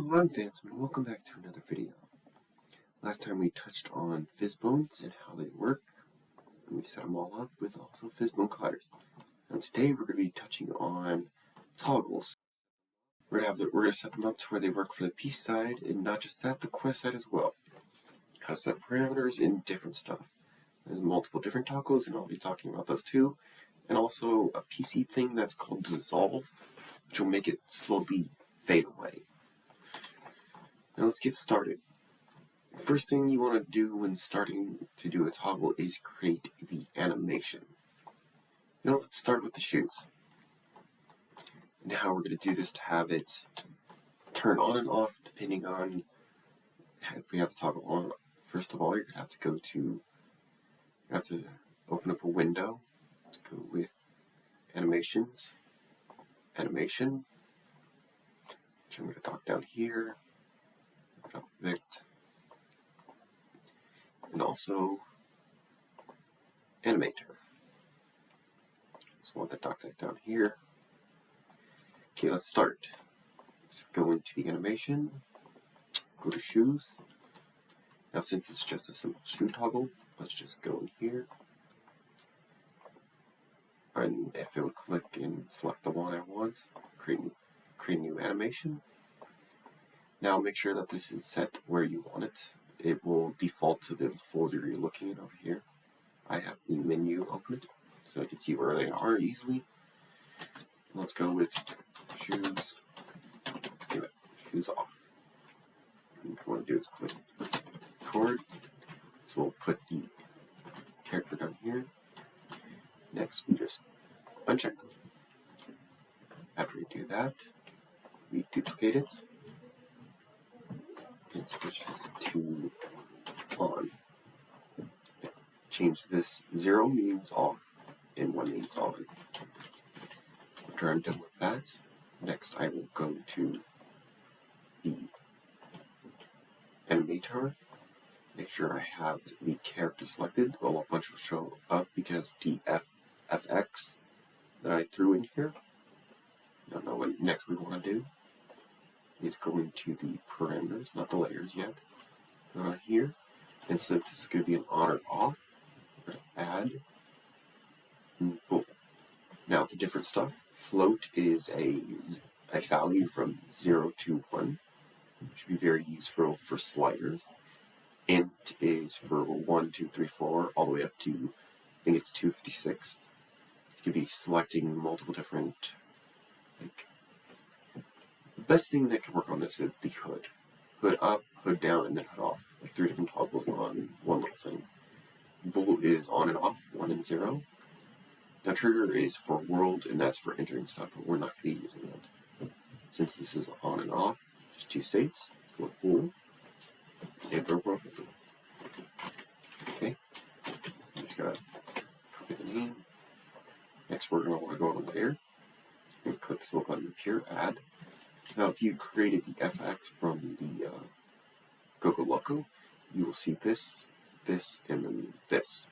Hello, I'm Vance, and welcome back to another video. Last time we touched on fizzbones and how they work, and we set them all up with also fizzbone colliders. And today we're going to be touching on toggles. We're going to set them up to where they work for the piece side, and not just that, the quest side as well. How to set parameters in different stuff. There's multiple different toggles, and I'll be talking about those too. And also a PC thing that's called dissolve, which will make it slowly fade away. Now let's get started. First thing you want to do when starting to do a toggle is create the animation. Now let's start with the shoes. And how we're going to do this to have it turn on and off depending on if we have the toggle on. First of all, you're going to have to open up a window to go with animations, animation. So I'm going to dock down here. Vict, and also animator. So I want to dock that down here. Okay, let's start. Let's go into the animation, go to shoes. Now since it's just a simple shoe toggle, let's just go in here. And if it would click and select the one I want, create new animation. Now make sure that this is set where you want it. It will default to the folder you're looking at over here. I have the menu open so I can see where they are easily. Let's go with shoes. Give it shoes off. And what I want to do is click record. So we'll put the character down here. Next we just uncheck. After we do that, we duplicate it. And switch this to on. Change this 0 means off and 1 means on. After I'm done with that, next I will go to the animator. Make sure I have the character selected. Well, a bunch will show up because the FX that I threw in here. Now what next we want to do is go into the parameters, not the layers yet. Go down here, and since this is going to be an on or off, we're going to add, and boom. Now the different stuff, float is a value from 0 to 1, which would be very useful for sliders. Int is for 1, 2, 3, 4, all the way up to, I think it's 256. It can be selecting multiple different, the best thing that can work on this is the hood. Hood up, hood down, and then hood off. Like 3 different toggles on one little thing. Bool is on and off, 1 and 0. Now trigger is for world, and that's for entering stuff, but we're not going to be using that. Since this is on and off, just 2 states, let's go with bool. And throw bool. Okay. Just gotta copy the name. Next we're going to want to go on a layer. And click this little button up here, add. Now, if you created the FX from the Gogo Loco, you will see this, and then this.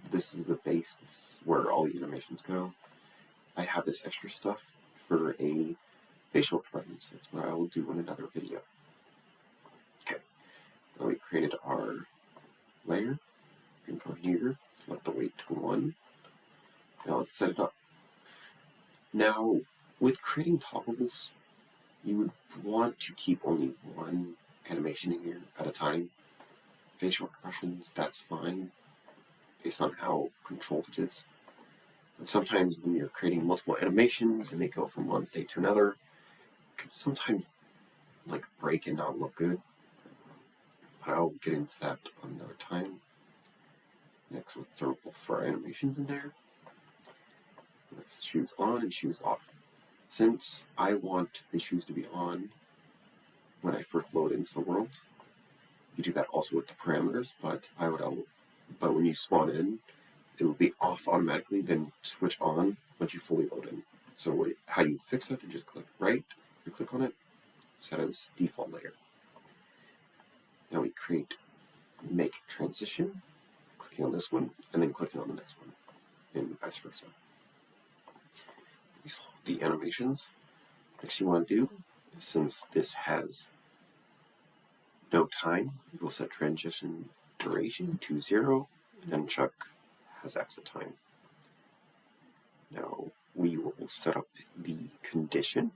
This is the base, this is where all the animations go. I have this extra stuff for a facial expressions. That's what I will do in another video. Okay, now we created our layer. We can go here, select the weight to 1. Now let's set it up. Now, with creating toggles, you would want to keep only one animation in here at a time. Facial expressions, that's fine, based on how controlled it is. And sometimes when you're creating multiple animations and they go from one state to another, it can sometimes break and not look good. But I'll get into that another time. Next, let's throw both our animations in there. There's shoes on and shoes off. Since I want the shoes to be on when I first load into the world, you do that also with the parameters, but when you spawn in, it will be off automatically, then switch on once you fully load in. So how you fix that? You just click right, you click on it, set as default layer. Now we create make transition, clicking on this one, and then clicking on the next one, and vice versa. We saw the animations. Next you want to do Since this has no time, we'll set transition duration to 0, and then Chuck has exit time. Now we will set up the condition.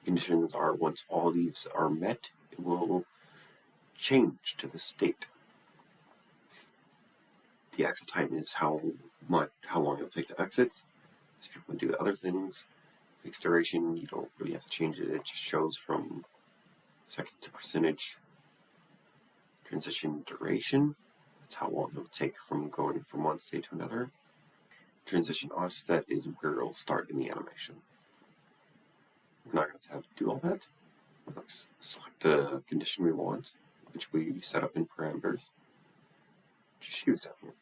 Conditions are once all these are met, it will change to the state. The exit time is how long it'll take to exit. So if you want to do other things, fixed duration, you don't really have to change it. It just shows from seconds to percentage. Transition duration, that's how long it'll take from going from one state to another. Transition offset is where it'll start in the animation. We're not going to have to do all that. Let's select the condition we want, which we set up in parameters. Just choose down here.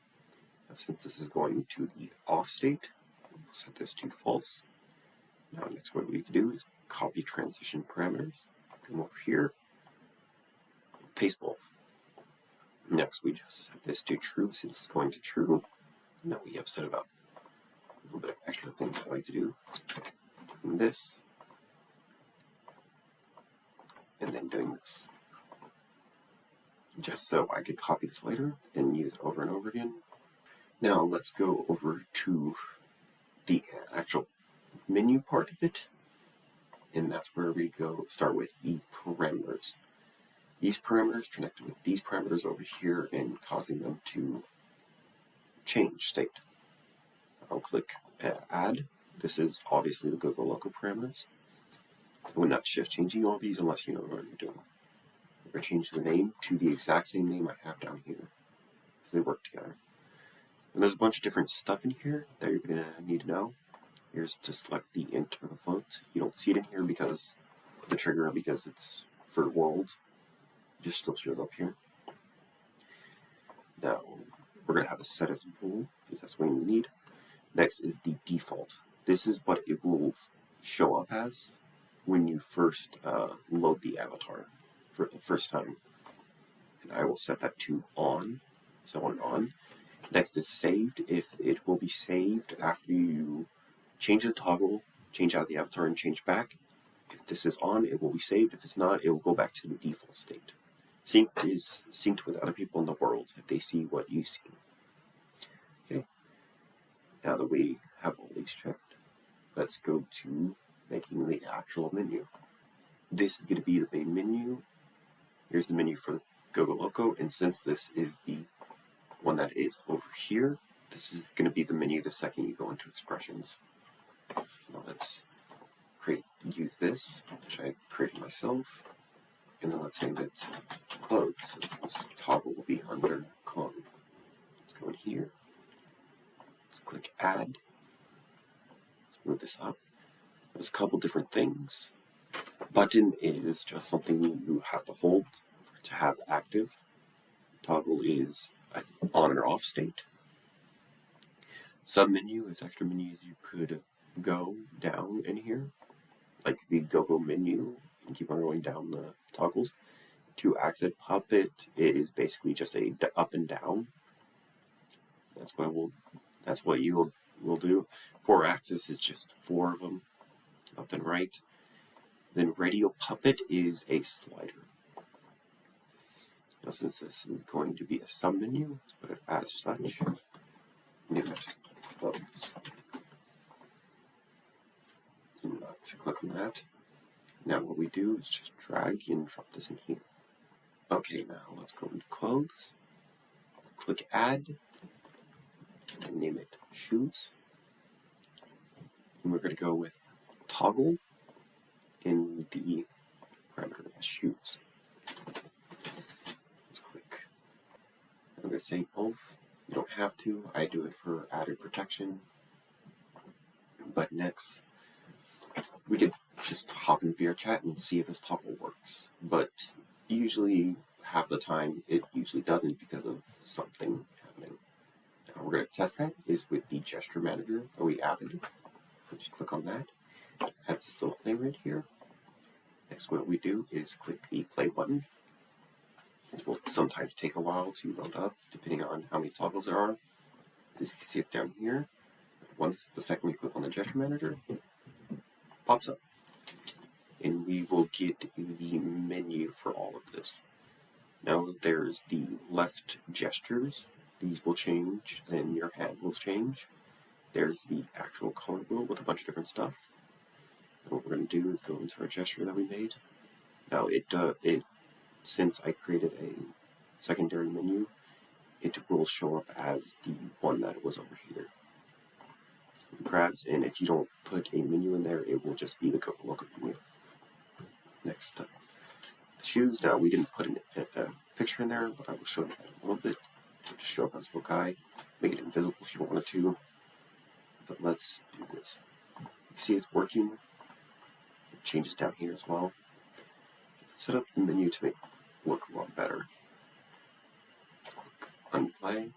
Now, since this is going to the off state, we'll set this to false. Now next what we can do is copy transition parameters, come over here, paste both. Next we just set this to true since it's going to true. Now we have set it up. A little bit of extra things I like to do. Doing this, and then doing this. Just so I could copy this later and use it over and over again. Now let's go over to the actual menu part of it, and that's where we start with the parameters. These parameters connect with these parameters over here and causing them to change state. I'll click add. This is obviously the Google local parameters. I would not shift changing all these unless you know what you're doing. We're going to change the name to the exact same name I have down here, so they work together. And there's a bunch of different stuff in here that you're going to need to know. Here's to select the int or the float. You don't see it in here because of the trigger, because it's for worlds. It just still shows up here. Now, we're going to have this set as bool, because that's what we need. Next is the default. This is what it will show up as when you first load the avatar for the first time. And I will set that to on, so I want it on. Next is saved. If it will be saved after you change the toggle, change out the avatar, and change back. If this is on, it will be saved. If it's not, it will go back to the default state. Sync is synced with other people in the world if they see what you see. Okay. Now that we have all these checked, let's go to making the actual menu. This is going to be the main menu. Here's the menu for Gogo Loco, and since this is the one that is over here, this is going to be the menu the second you go into expressions. Now let's use this, which I created myself, and then let's name it clothes, since this toggle will be under clothes. Let's go in here, let's click add, let's move this up. There's a couple different things. Button is just something you have to hold for it to have active. Toggle is an on or off state. Submenu is extra menus you could go down in here, like the Gogo menu, and keep on going down the toggles. To exit puppet, it is basically just a up and down. That's what you will do. 4 axis is just 4 of them, left and right. Then radio puppet is a slider. Now since this is going to be a submenu, let's put it as such. Name it clothes. And let's click on that. Now what we do is just drag and drop this in here. Okay, now let's go into clothes. Click add. And name it shoes. And we're going to go with toggle in the parameter as shoes. Let's click. I'm going to save both. You don't have to. I do it for added protection. But next, we could just hop in Vrchat and see if this toggle works. But usually, half the time, it usually doesn't because of something happening. Now we're going to test that is with the gesture manager that we added. Just click on that. Adds this little thing right here. Next, what we do is click the play button. This will sometimes take a while to load up, depending on how many toggles there are. As you can see, it's down here. Once the second we click on the gesture manager, pops up. and we will get the menu for all of this. Now there's the left gestures. These will change, and your hand will change. There's the actual color wheel with a bunch of different stuff. And what we're going to do is go into our gesture that we made. Now since I created a secondary menu, it will show up as the one that was over here. Grabs, and if you don't put a menu in there, it will just be the local menu. Next up, the shoes. Now we didn't put a picture in there, but I will show you that a little bit. It'll just show up as a little guy. Make it invisible if you wanted to. But let's do this. You see it's working. It changes down here as well. Set up the menu to make it look a lot better. Click unplay.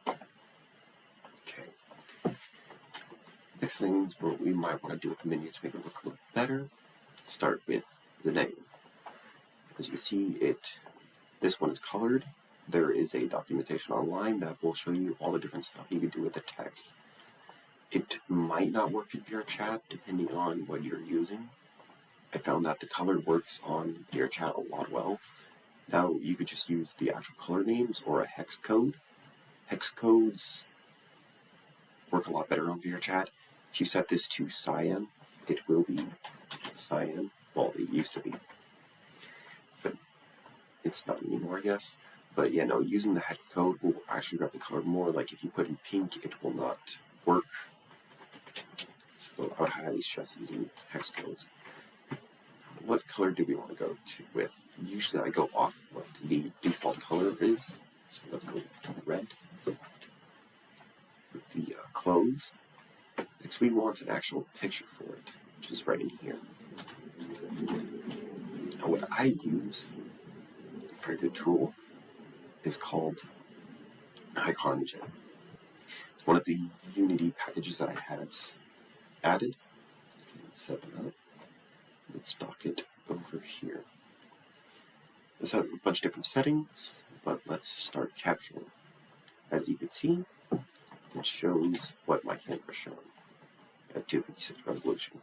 Okay. Next things what we might want to do with the menu to make it look a little better. Start with the name. As you can see, this one is colored. There is a documentation online that will show you all the different stuff you can do with the text. It might not work in Vrchat depending on what you're using. I found that the color works on Vrchat a lot well. Now you could just use the actual color names or a hex code. Hex codes work a lot better on Vrchat. If you set this to cyan, it will be cyan. Well, it used to be, but it's not anymore, I guess. But yeah, no, using the hex code will actually grab the color more. Like if you put in pink, it will not work. So I would highly stress using hex codes. What color do we want to go to with? Usually I go off what the default color is. So let's go with red. With the clothes. Next we want an actual picture for it, which is right in here. Now what I use, a very good tool, is called Icon-Gen. It's one of the Unity packages that I had added. Let's set it up. Let's dock it over here. This has a bunch of different settings, but let's start capturing. As you can see, it shows what my camera is showing at 256 resolution.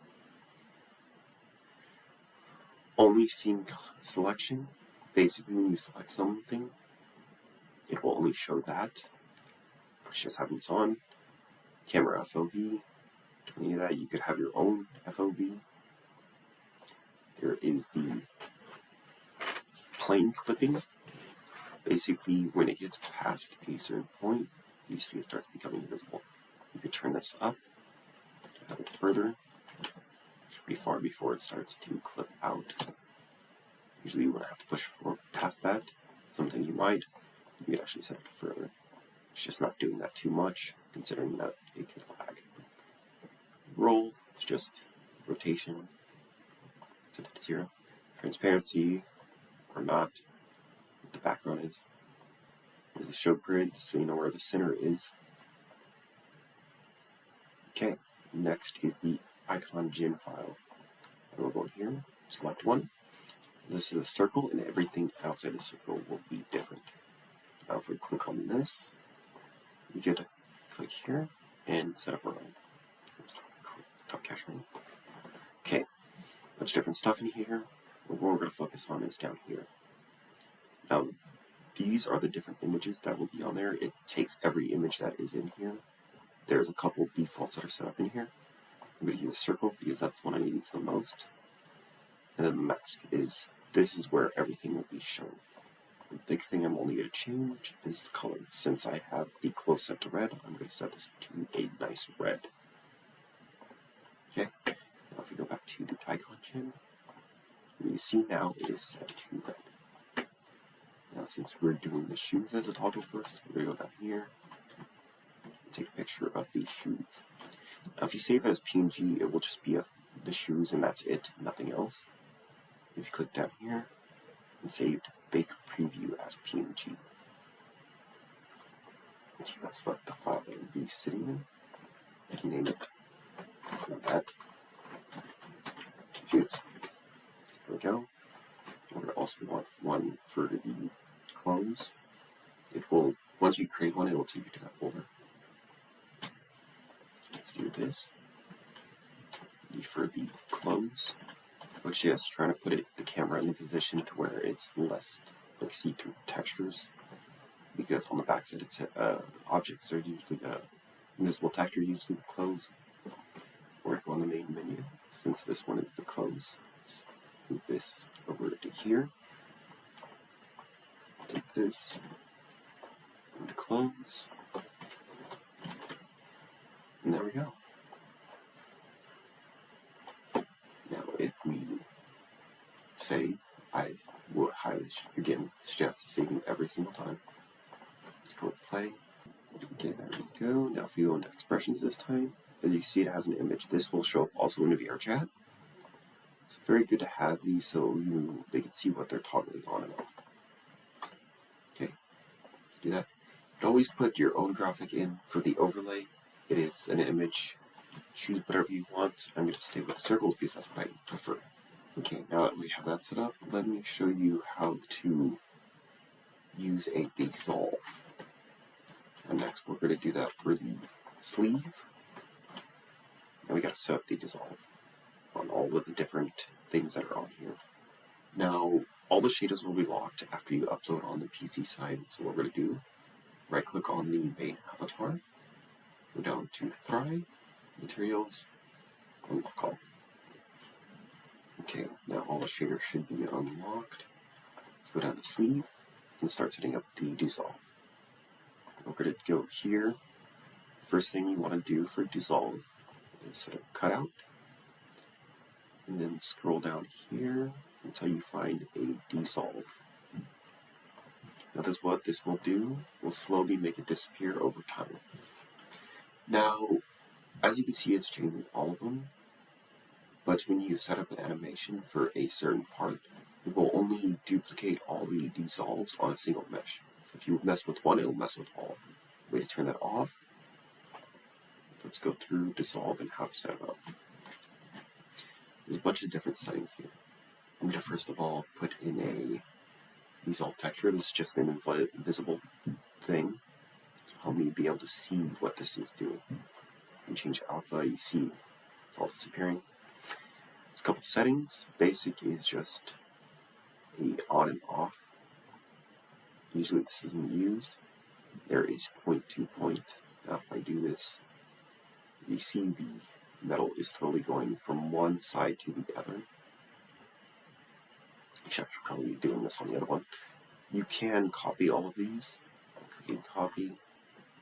Only scene selection. Basically, when you select something, it will only show that. Let's just have this on. Camera FOV. To any of that, you could have your own FOV. There is the plane clipping. Basically, when it gets past a certain point, you see it starts becoming invisible. You could turn this up to have it further. It's pretty far before it starts to clip out. Usually you wouldn't have to push past that. Something you might. You could actually set it further. It's just not doing that too much, considering that it could lag. Roll, it's just rotation. Set it to 0. Transparency, or not. What the background is. There's a show grid, so you know where the center is. Okay, next is the Icon-Gen file. And we'll go here, select one. This is a circle, and everything outside the circle will be different. Now if we click on this, we get to click here and set up our own. Top cache room. Okay, bunch of different stuff in here. What we're going to focus on is down here. Now, these are the different images that will be on there. It takes every image that is in here. There's a couple defaults that are set up in here. I'm going to use a circle because that's the one I use the most. And then the mask is, this is where everything will be shown. The big thing I'm only going to change is the color. Since I have the close set to red, I'm going to set this to a nice red. Okay, now if we go back to the Icon-Gen, you see now it is set to red. Now since we're doing the shoes as a toggle first, we're going to go down here and take a picture of these shoes. Now if you save it as PNG, it will just be the shoes and that's it, nothing else. If you click down here and saved Bake Preview as PNG. Okay, let's select the file that it would be sitting in. I can name it like that. Shoes. There we go. We're going to also want one for the clones. It will, once you create one, it will take you to that folder. Let's do this. For the clones, which is trying to put the camera in a position to where it's less like see-through textures, because on the back side it's objects are usually invisible texture, usually the clothes. Or go on the main menu. Since this one is the clothes, let's move this over to here. Take this into clothes, and there we go. Now, if we save, I would highly again suggest saving every single time. Let's go to play. Okay, there we go. Now, if you go into expressions this time, as you can see, it has an image. This will show up also in Vrchat. It's very good to have these so they can see what they're toggling on and off. Okay, let's do that. But always put your own graphic in for the overlay. It is an image. Choose whatever you want. I'm going to stay with circles because that's what I prefer. Okay, now that we have that set up, let me show you how to use a dissolve. And next we're going to do that for the sleeve. And we got to set up the dissolve on all of the different things that are on here. Now, all the shaders will be locked after you upload on the PC side. So what we're going to do, right click on the main avatar, go down to Thrive, Materials, Unlock All. Okay, now all the shaders should be unlocked. Let's go down to Sleeve and start setting up the dissolve. We're going to go here. First thing you want to do for dissolve is set up cutout, and then scroll down here until you find a dissolve. Now this is what this will do. We'll slowly make it disappear over time. Now, as you can see, it's changing all of them, but when you set up an animation for a certain part, it will only duplicate all the dissolves on a single mesh. So if you mess with one, it will mess with all. Way to turn that off. Let's go through dissolve and how to set it up. There's a bunch of different settings here. I'm going to first of all put in a dissolve texture. This is just an invisible thing to help me be able to see what this is doing. You change alpha, you see it's all disappearing. There's a couple settings. Basic is just a on and off. Usually this isn't used. There is point to point. Now if I do this, you see the metal is slowly going from one side to the other. Actually, I should probably be doing this on the other one. You can copy all of these. Clicking copy,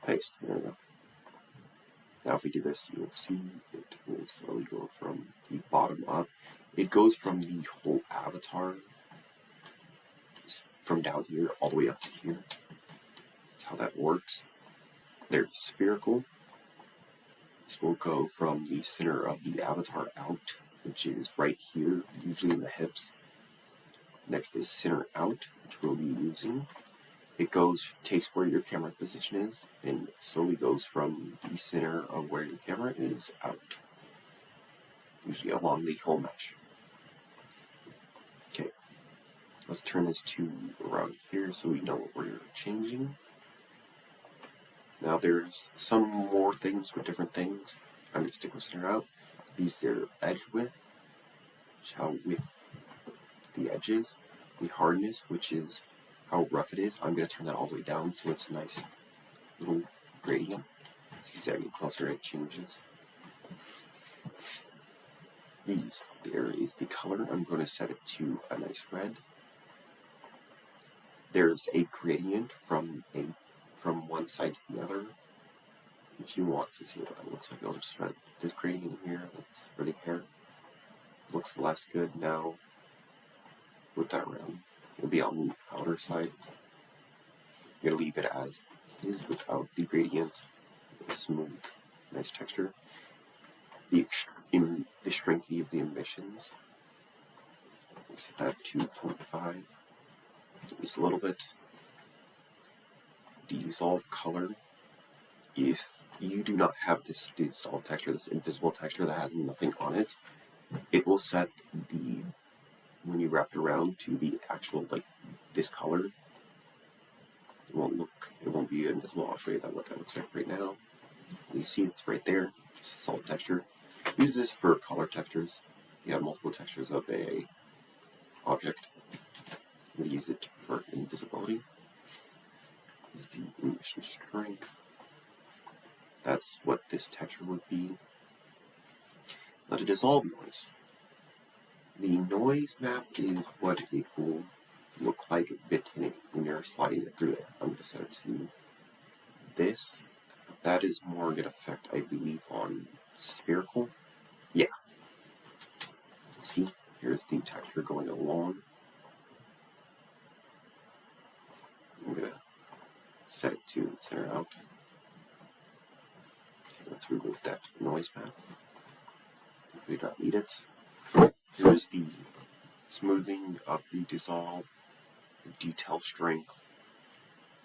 paste. There we go. Now if we do this, you will see it will slowly go from the bottom up. It goes from the whole avatar, from down here all the way up to here. That's how that works. There's spherical. This will go from the center of the avatar out, which is right here, usually in the hips. Next is center out, which we'll be using. It takes where your camera position is, and slowly goes from the center of where your camera is out, usually along the whole mesh. Okay, let's turn this to around here so we know what we're changing. Now there's some more things with different things. I'm going to stick with center out. These are edge width, which is how width the edges. The hardness, which is how rough it is. I'm going to turn that all the way down so it's a nice little gradient. As you see, I get closer, it changes. There is the color. I'm going to set it to a nice red. There's a gradient from one side to the other. If you want to see what that looks like, I'll just set this gradient here. That's for the hair. Looks less good now. Flip that around. It'll be on the outer side. You're going to leave it as is without the gradient. It's smooth, nice texture. The strength of the emissions, set that 2.5. Just a little bit. Dissolve color. If you do not have this dissolve texture, this invisible texture that has nothing on it, it will set when you wrap it around to the actual, like, this color. It won't be invisible. I'll show you what that looks like right now. You see it's right there, just a solid texture. Use this for color textures. you have multiple textures of a object. I'm going to use it for invisibility. This is the emission strength. That's what this texture would be. Now to dissolve noise. The noise map is what it will look like a bit when you're sliding it through there. I'm going to set it to this. That is more going to affect, I believe, on spherical. Yeah. See, here's the texture going along. I'm going to set it to center out. Okay, let's remove that noise map. We don't need it. Here's the smoothing of the dissolve, the detail strength,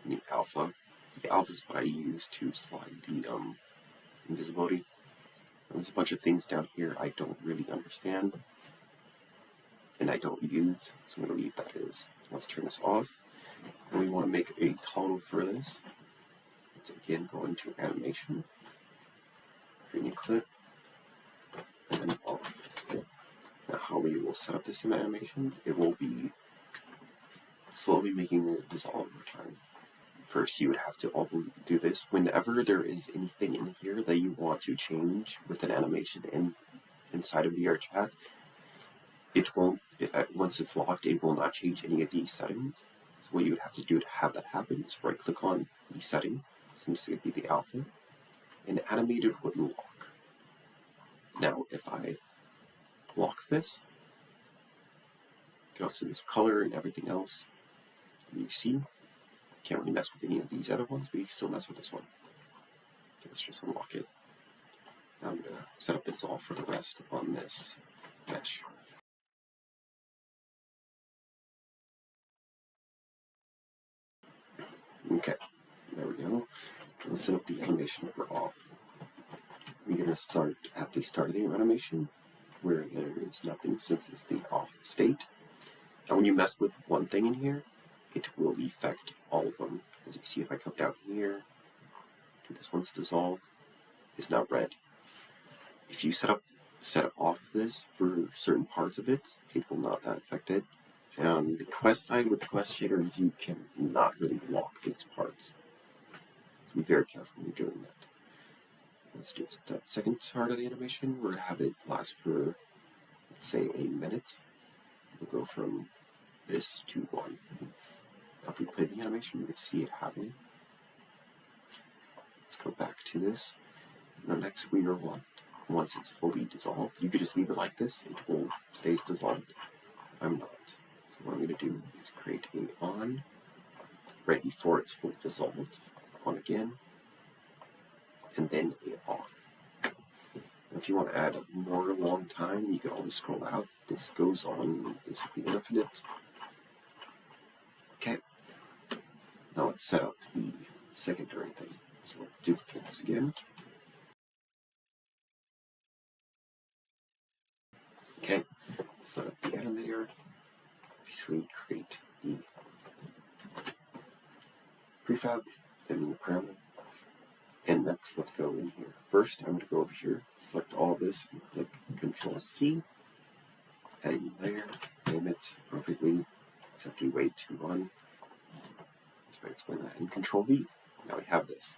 and the alpha. The alpha is what I use to slide the invisibility. There's a bunch of things down here I don't really understand and I don't use, so I'm going to leave that as. Let's turn this off. And we want to make a total for this. Let's again go into animation, create a new clip, and then off. Now how we will set up this in animation, it will be slowly making it dissolve over time. First, you would have to do this whenever there is anything in here that you want to change with an animation inside of Vrchat. It won't. Once it's locked, it will not change any of these settings. So what you would have to do to have that happen is right-click on the setting, since it would be the alpha, and animated would lock. Now, if I lock this, you can also see this color and everything else. You see. Can't really mess with any of these other ones, but you can still mess with this one. Okay, let's just unlock it. Now I'm going to set up the dissolve for the rest on this mesh. Okay, there we go. Let's set up the animation for off. We're going to start at the start of the animation, where there is nothing since it's the off state. Now when you mess with one thing in here, it will affect all of them. As you can see, if I come down here, do this one's dissolve, it's now red. If you set off this for certain parts of it, it will not affect it. And the quest side with the quest shader, you can not really lock these parts. So be very careful when you're doing that. Let's do that second part of the animation. We're going to have it last for, let's say, a minute. We'll go from this to 1. Now if we play the animation, you can see it happening. Let's go back to this. Now next we are once it's fully dissolved, you could just leave it like this, it will stay dissolved. I'm not. So what I'm going to do is create a on right before it's fully dissolved, on again, and then a off. Now if you want to add more long time, you can always scroll out. This goes on basically infinite. Okay. Now let's set up the secondary thing. So let's duplicate this again. Okay, set up the animator, obviously create the prefab, then the parameter, and next let's go in here. First, I'm going to go over here, select all this, and click Control-C, add a new layer, name it appropriately, set the weight to 1, let's explain that, and Control-V. Now we have this.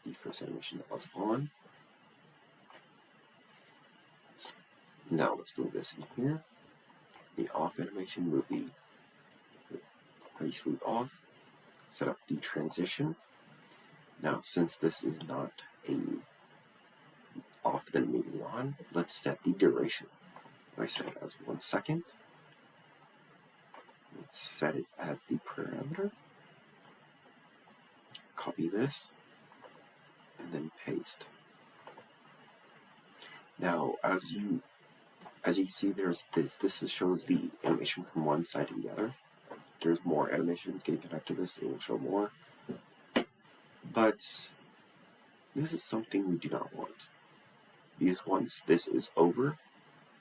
The first animation that was on. Now let's move this in here. The off animation will be sleeve off. Set up the transition. Now since this is not a off then moving on, let's set the duration. I set it as 1 second. Let's set it as the parameter. Copy this and then paste. Now as you can see, there's this. This shows the animation from one side to the other. There's more animations getting connected to this. It will show more. But this is something we do not want. Because once this is over,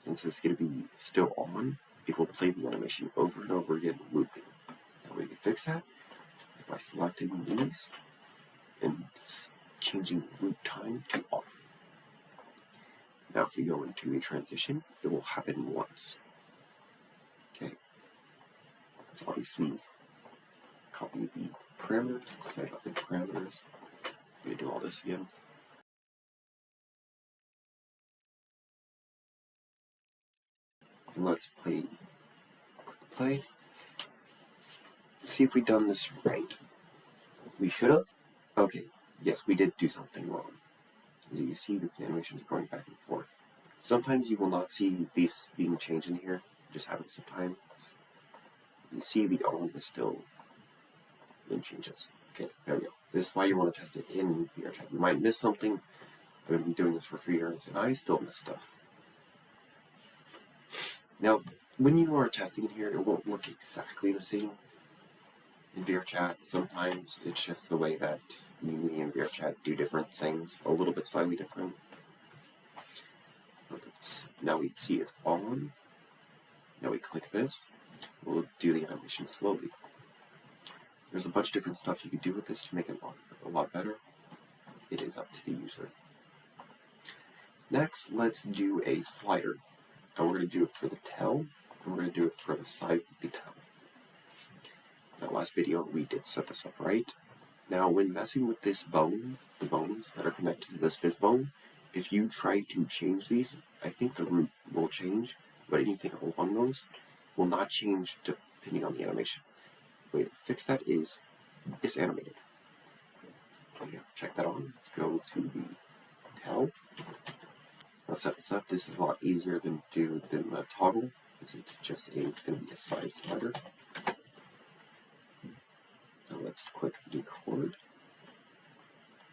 since it's going to be still on, it will play the animation over and over again, looping. Now we can fix that by selecting these and changing loop time to off. Now if we go into the transition, it will happen once. Okay, let's obviously copy the parameter, set up the parameters. I'm going to do all this again. And let's play. See if we've done this right. We should have. Okay, yes, we did do something wrong. As you can see, the animation is going back and forth. Sometimes you will not see these being changed in here. It just happens sometimes. You see the arm is still in changes. Okay, there we go. This is why you want to test it in Vrchat. You might miss something. I've been doing this for 3 years, and I still miss stuff. Now, when you are testing in here, it won't look exactly the same. In Vrchat, sometimes it's just the way that Muti and Vrchat do different things, a little bit slightly different. Now we see it's on. Now we click this. We'll do the animation slowly. There's a bunch of different stuff you can do with this to make it a lot better. It is up to the user. Next, let's do a slider. And we're going to do it for the tail, and we're going to do it for the size of the tail. In that last video, we did set this up right. Now, when messing with this bone, the bones that are connected to this fifth bone, if you try to change these, I think the root will change, but anything along those will not change depending on the animation. The way to fix that is it's animated. Okay, check that on. Let's go to the tail. I'll set this up. This is a lot easier than the toggle, because it's just going to be a size slider. Now let's click record.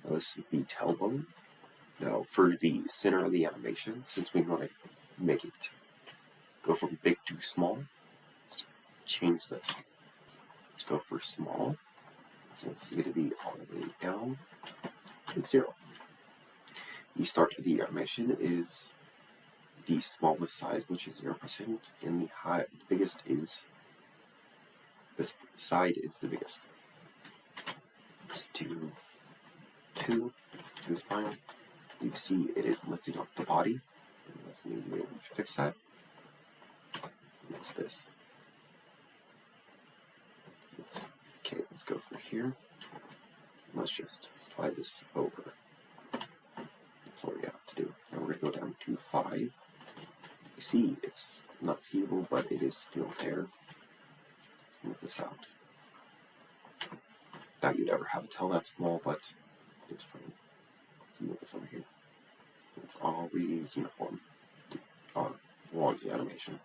Now this is the tailbone. Now for the center of the animation, since we want to make it go from big to small, let's change this. Let's go for small. So it's going to be all the way down to 0. The start of the animation is the smallest size, which is 0%, and the biggest is this side is the biggest. Let's do 2. 2 is fine. You see it is lifting up the body. Let's need to be able to fix that. What's this? Okay, let's go for here. Let's just slide this over. That's all we have to do. Now we're going to go down to 5. You see, it's not seeable, but it is still there. Let's move this out. Thought you'd ever have a tail that small, but it's fine. Let's move this over here. So it's always uniform along the animation.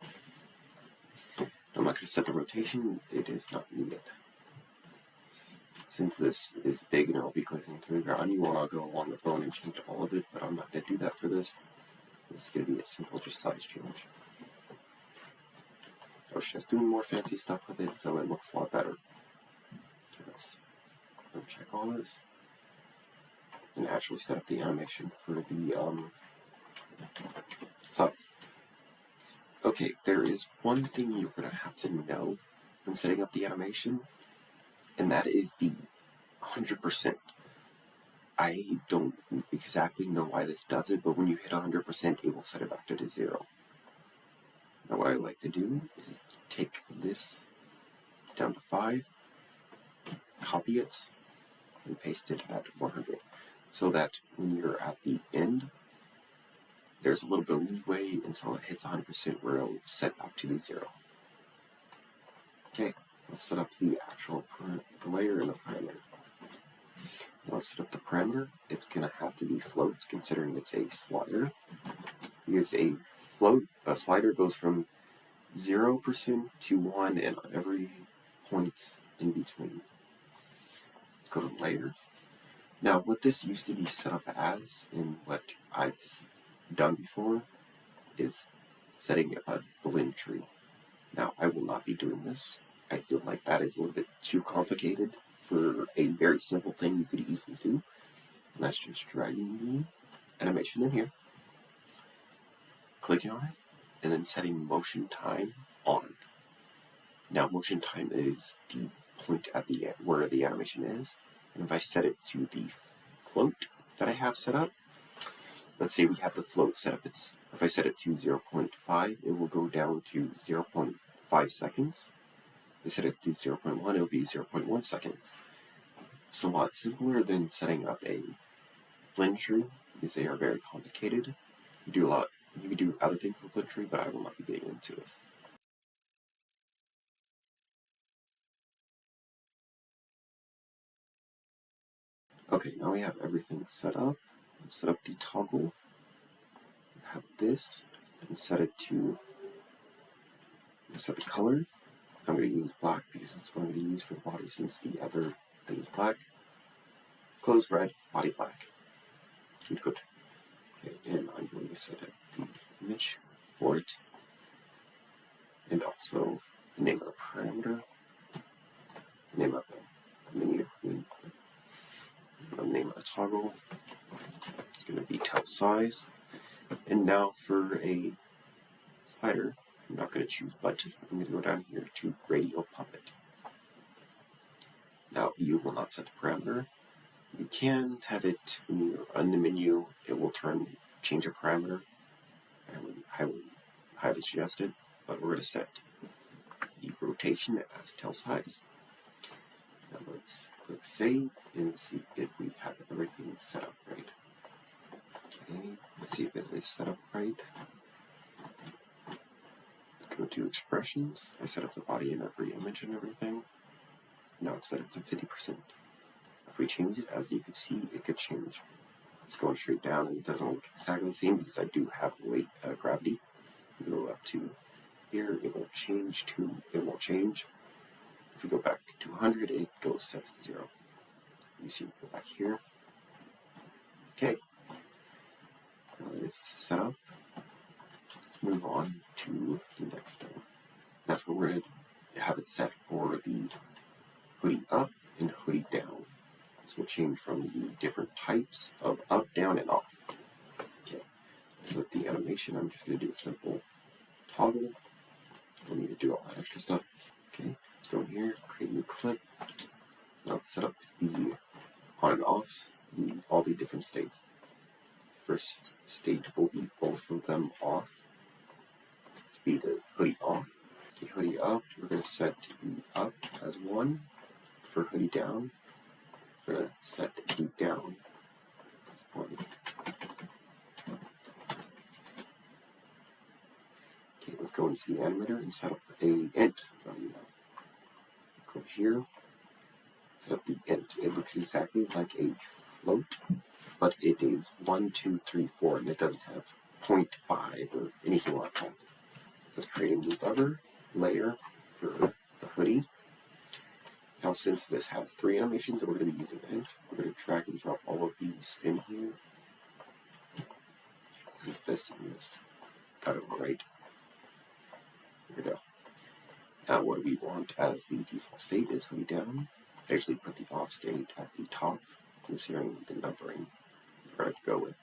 I'm not going to set the rotation, it is not needed. Since this is big and I'll be clicking to the ground, you want to go along the bone and change all of it, but I'm not going to do that for this. This is going to be a simple just size change. I was just doing more fancy stuff with it, so it looks a lot better. Okay, let's check all this and actually set up the animation for the size. Okay, there is one thing you're going to have to know when setting up the animation, and that is the 100%. I don't exactly know why this does it, but when you hit 100%, it will set it back to 0. Now what I like to do is take this down to 5, copy it, and paste it at 100, so that when you're at the end, there's a little bit of leeway until it hits 100% where it'll set back to 0. Okay, let's set up the actual the layer and the parameter. Now let's set up the parameter. It's going to have to be float, considering it's a slider. Because a slider goes from 0% to 1 and every point in between. Let's go to layers. Now, what this used to be set up as, and what I've done before, is setting a blend tree. Now, I will not be doing this. I feel like that is a little bit too complicated for a very simple thing you could easily do. And that's just dragging the animation in here, clicking on it, and then setting motion time on. Now, motion time is the point at the end where the animation is. And if I set it to the float that I have set up, let's say we have the float set up. If I set it to 0.5, it will go down to 0.5 seconds. If I set it to 0.1, it will be 0.1 seconds. It's a lot simpler than setting up a blend tree, because they are very complicated. You can do other things with blend tree, but I will not be getting into this. Okay, now we have everything set up. Let's set up the toggle. Have this and set it to set the color. I'm going to use black because that's what I'm going to use for the body, since the other thing is black. Clothes red, body black. Good. Okay, and I'm going to set up the image for it, and also the name of the parameter, the name of the menu, the name of the toggle. It's going to be tell size. And now for a slider, I'm not going to choose budget. I'm going to go down here to radial puppet. Now you will not set the parameter. You can have it when you're on the menu, it will change your parameter. I would highly suggest it, but we're going to set the rotation as tell size. Now let's click save and see if we have everything set up right. Okay, let's see if it is set up right. Go to expressions. I set up the body in every image and everything. Now it's set up to 50%. If we change it, as you can see, it could change. It's going straight down and it doesn't look exactly the same because I do have weight gravity. We go up to here, it won't change. If we go back to 100, it sets to 0. You see, we go back here. Okay, now it's set up. Let's move on to the next thing. That's what we're going to have it set for the hoodie up and hoodie down. This will change from the different types of up, down, and off. Okay, so with the animation, I'm just going to do a simple toggle. Don't need to do all that extra stuff. Okay, let's go in here, create a new clip. Now let's set up the on and offs, all the different states. First state will be both of them off. This will be the hoodie off. The hoodie up, we're going to set the up as 1. For hoodie down, we're going to set the down as 1. Okay, let's go into the animator and set up a int value. Go here, set up the int. It looks exactly like a float, but it is 1, 2, 3, 4, and it doesn't have 0.5 or anything like that. Let's create a new buffer layer for the hoodie. Now, since this has 3 animations and we're going to be using int, we're going to drag and drop all of these in here. Is this and this? Got it right. There we go. Now, what we want as the default state is hoodie down. I usually put the off state at the top, considering the numbering we're going to go with.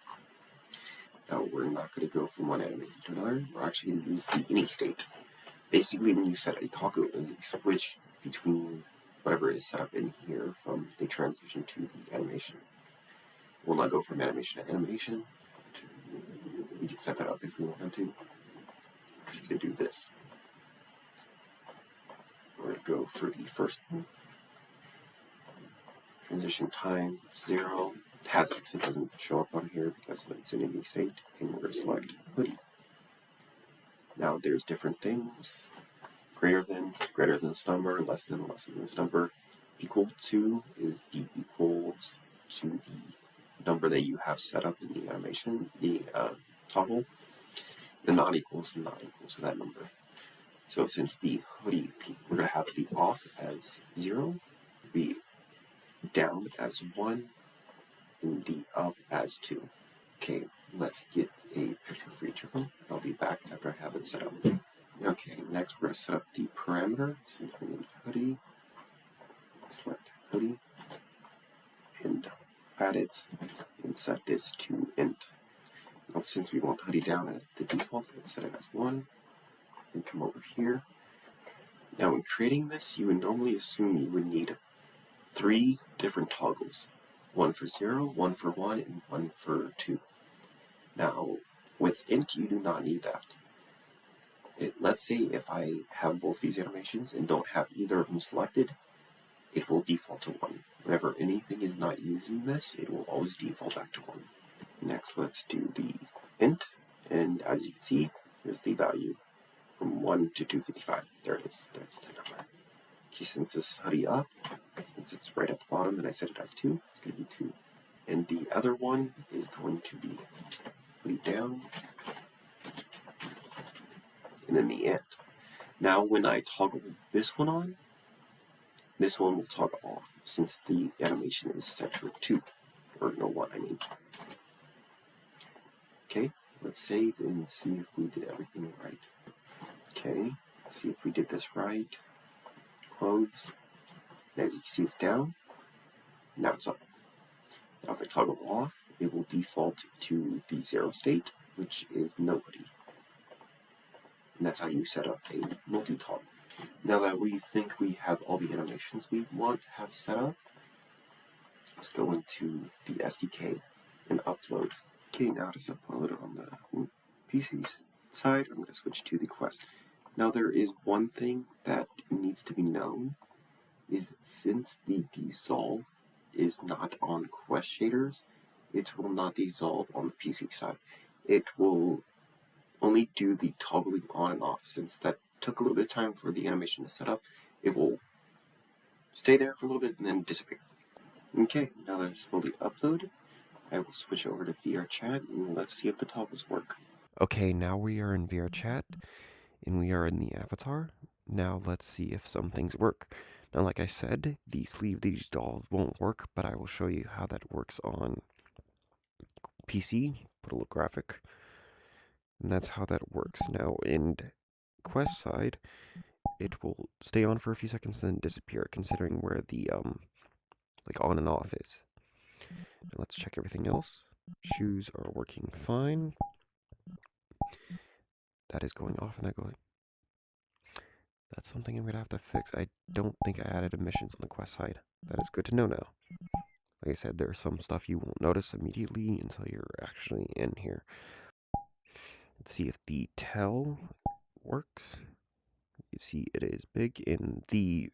Now, we're not going to go from one animation to another. We're actually going to use the any state. Basically, when you set a toggle, you switch between whatever is set up in here from the transition to the animation. We'll not go from animation to animation. We can set that up if we wanted to. We're just going to do this. We're going to go for the first one. Transition time 0. It has X, it doesn't show up on here because it's in any state. And we're going to select hoodie. Now there's different things. Greater than this number, less than this number. Equal to is the equals to the number that you have set up in the animation, the toggle. The not equals to that number. So since the hoodie, we're going to have the off as 0, the down as 1, and the up as 2. Okay, let's get a picture for each of them. I'll be back after I have it set up. Okay, next we're going to set up the parameter. Since we need hoodie, select hoodie, and add it, and set this to int. Now, since we want hoodie down as the default, let's set it as 1, and come over here. Now, in creating this, you would normally assume you would need 3 different toggles. 1 for 0, 1 for 1, and 1 for 2. Now, with int, you do not need that. Let's say if I have both these animations and don't have either of them selected, it will default to 1. Whenever anything is not using this, it will always default back to 1. Next, let's do the int, and as you can see, here's the value from 1 to 255. There it is. That's the number. Okay, since this hurry up, since it's right at the bottom and I set it as 2, it's going to be 2. And the other one is going to be put down, and then the end. Now, when I toggle this one on, this one will toggle off, since the animation is set for 2, or no 1, I mean. Okay, let's save and see if we did everything right. Okay, let's see if we did this right. Close. And as you can see, it's down. Now it's up. Now if I toggle off, it will default to the 0 state, which is nobody. And that's how you set up a multi-toggle. Now that we think we have all the animations we want to have set up, let's go into the SDK and upload. Okay, now to upload it on the PC side, I'm going to switch to the Quest. Now there is one thing that needs to be known, is since the dissolve is not on Quest shaders, it will not dissolve on the PC side. It will only do the toggling on and off. Since that took a little bit of time for the animation to set up, it will stay there for a little bit and then disappear. Okay, now that it's fully uploaded, I will switch over to Vrchat and let's see if the toggles work. Okay, now we are in Vrchat and we are in the avatar. Now let's see if some things work. Now, like I said, the sleeve dissolve won't work, but I will show you how that works on PC. Put a little graphic. And that's how that works. Now, in Quest side, it will stay on for a few seconds and then disappear, considering where the like on and off is. Now let's check everything else. Shoes are working fine. That is going off and that going. That's something I'm gonna have to fix. I don't think I added emissions on the Quest side. That is good to know now. Like I said, there's some stuff you won't notice immediately until you're actually in here. Let's see if the tell works. You see it is big in the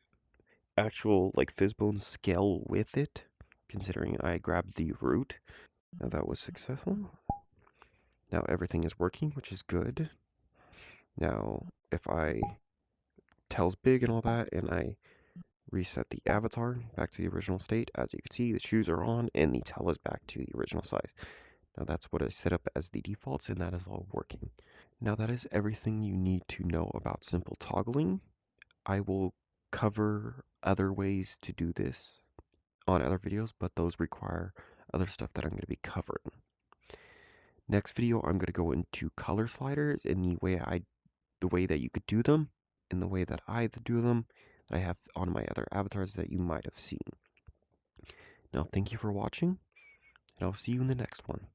actual like Fizzbone scale with it, considering I grabbed the root. Now that was successful. Now everything is working, which is good. Now if I tells big and all that, and I reset the avatar back to the original state, as you can see, the shoes are on and the tell is back to the original size. Now that's what I set up as the defaults, and that is all working. Now that is everything you need to know about simple toggling. I will cover other ways to do this on other videos, but those require other stuff that I'm going to be covering. Next video, I'm going to go into color sliders in the way that you could do them, and the way that I do them, that I have on my other avatars that you might have seen. Now, thank you for watching, and I'll see you in the next one.